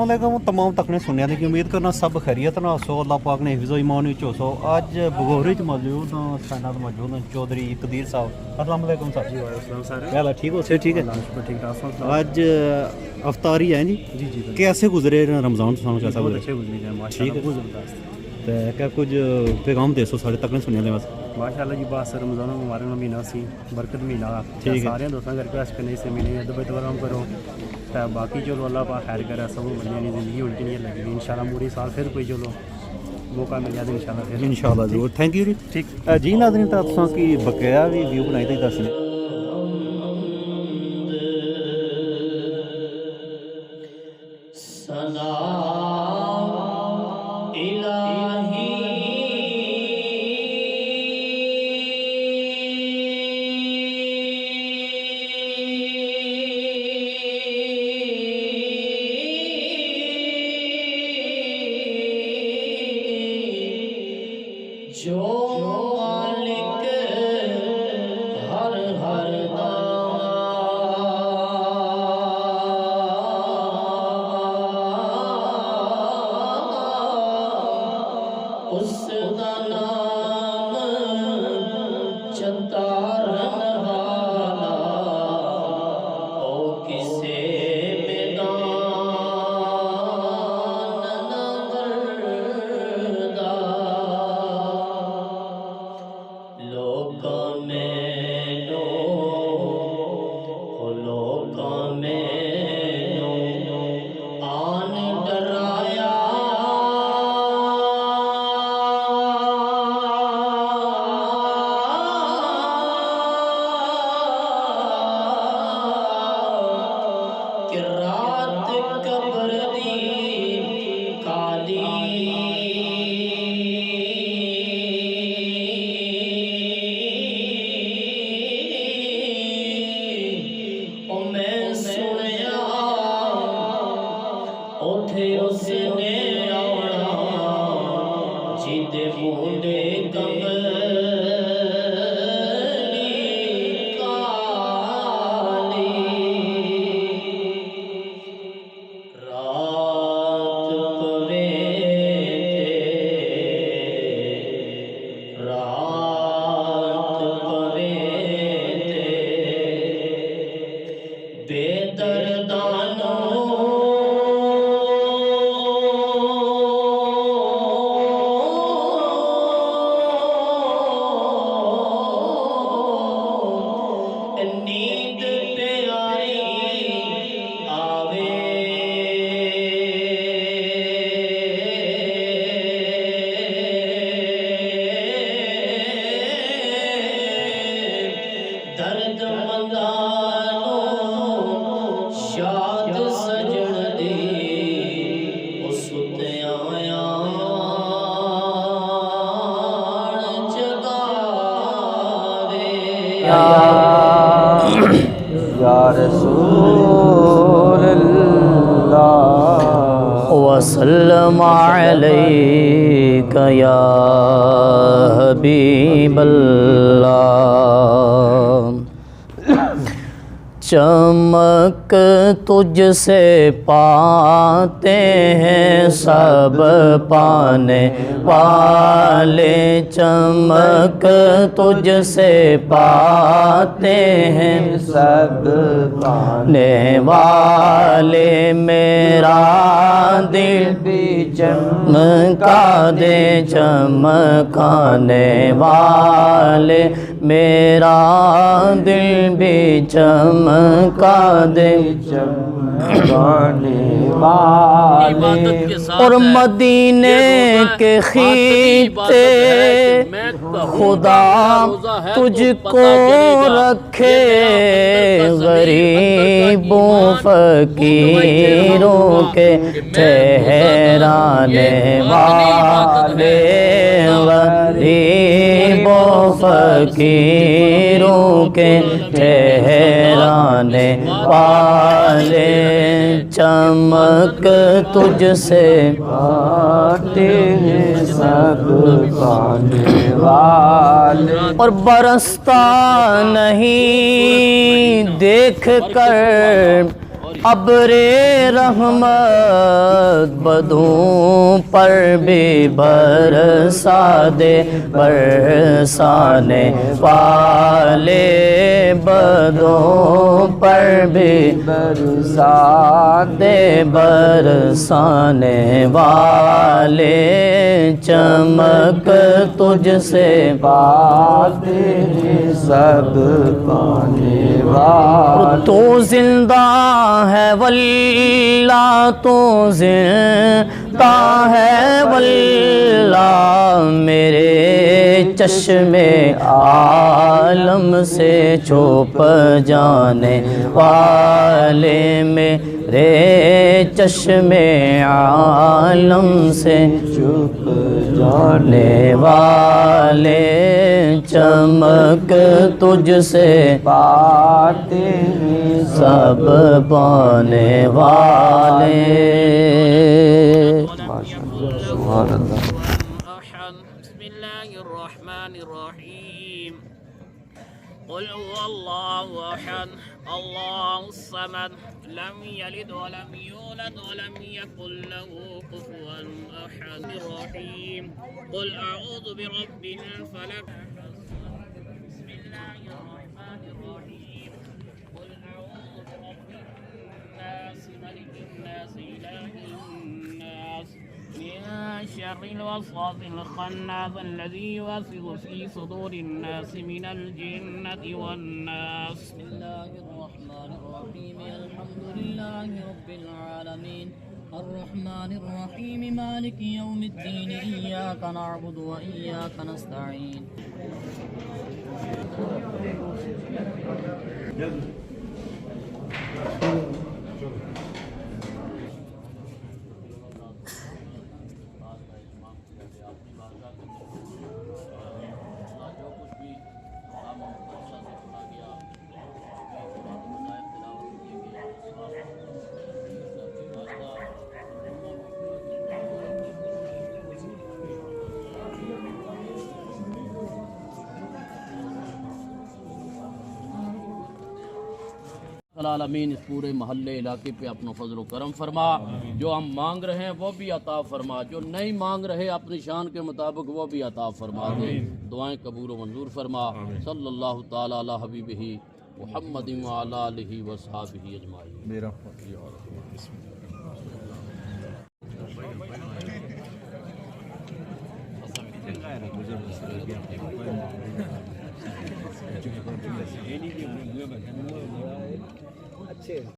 अस्सलामुअलैकुम तमाम तकने सुनने की उम्मीद करना सब खैरियत ना सो अल्लाह पाक ने हिफ्ज़ो ईमान विच हो अज बगोरी च मौजूद हाँ साथ मौजूद हैं चौधरी कदीर साहब अस्सलाम वालेकुम साहब जी वालेकुम क्या ठीक हो से ठीक है ठीक ठाक आज अफ्तारी है जी जी जी कैसे गुजरे रमज़ान कैसा गुजरे अच्छे गुजरे माशाल्लाह तो क्या कुछ पैगाम दे सो साढ़े तकने सुनने बस माशाल्लाह जी बस रमज़ान मुबारक का महीना सी बरकत महीना सारे दोस्तों घर पे करने से मिले दुबई करो तो बाकी चलो अल्लाह पाक खैर करे सब बढ़िया नहीं ज़िंदगी उल्टी नहीं लगेगी इंशाल्लाह पूरी साल फिर कोई चलो मौका मिल जाए तो इंशाल्लाह जरूर थैंक यू जी ठीक जी नाज़रीन तो तुसां की बकाया भी व्यू बनाई थी दसने या रसूल अल्लाह वसल्लम अलैका या हबीब अल्लाह चमक तुझसे पाते हैं सब पाने वाले चमक तुझसे पाते हैं सब पाने वाले मेरा दिल भी चमका दे चमकाने वाले मेरा दिल भी चमका दे चमकाने वाले और मदीने के खीते खुदा तुझको रखे गरीबों फकीरों के ठहराने वाले गरीबों फकीरों के ठहराने वाले चमक तुझसे पाते हैं सब पाने वाले और बरसता नहीं देख कर ابر رحمت بدوں پر بھی برسا دے برسانے والے بدوں پر بھی برسا دے برسانے والے چمک تجھ سے پاتے سب پانے والے تو زندہ ہے واللہ تو زندہ ہے واللہ میرے چشمے عالم سے چھپ جانے والے میرے چشمے عالم سے چھپ جانے والے چمک تجھ سے پاتے سب پانے والے سبحان اللہ بسم اللہ الرحمن الرحیم قل هو اللہ احد اللہ الصمد لم یلد ولم یولد ولم یکن له کفوا احد الرحیم قل اعوذ برب الفلق بسم اللہ الرحمن الرحیم قل اعوذ برب الناس ملک الناس الہ الناس من شر الوسواس الخناس الذي يوسوس في صدور الناس من الجنة والناس بسم الله الرحمن الرحيم الحمد لله رب العالمين الرحمن الرحيم مالك يوم الدين إياك نعبد وإياك نستعين العالمین اس پورے محلے علاقے پہ اپنا فضل و کرم فرما، جو ہم مانگ رہے ہیں وہ بھی عطا فرما، جو نہیں مانگ رہے اپنی شان کے مطابق وہ بھی عطا فرما دے، دعائیں قبول و منظور فرما۔ صلی اللہ تعالی علی حبیبہ محمد وعلی آلہ وصحبہ اجمعین۔ میرا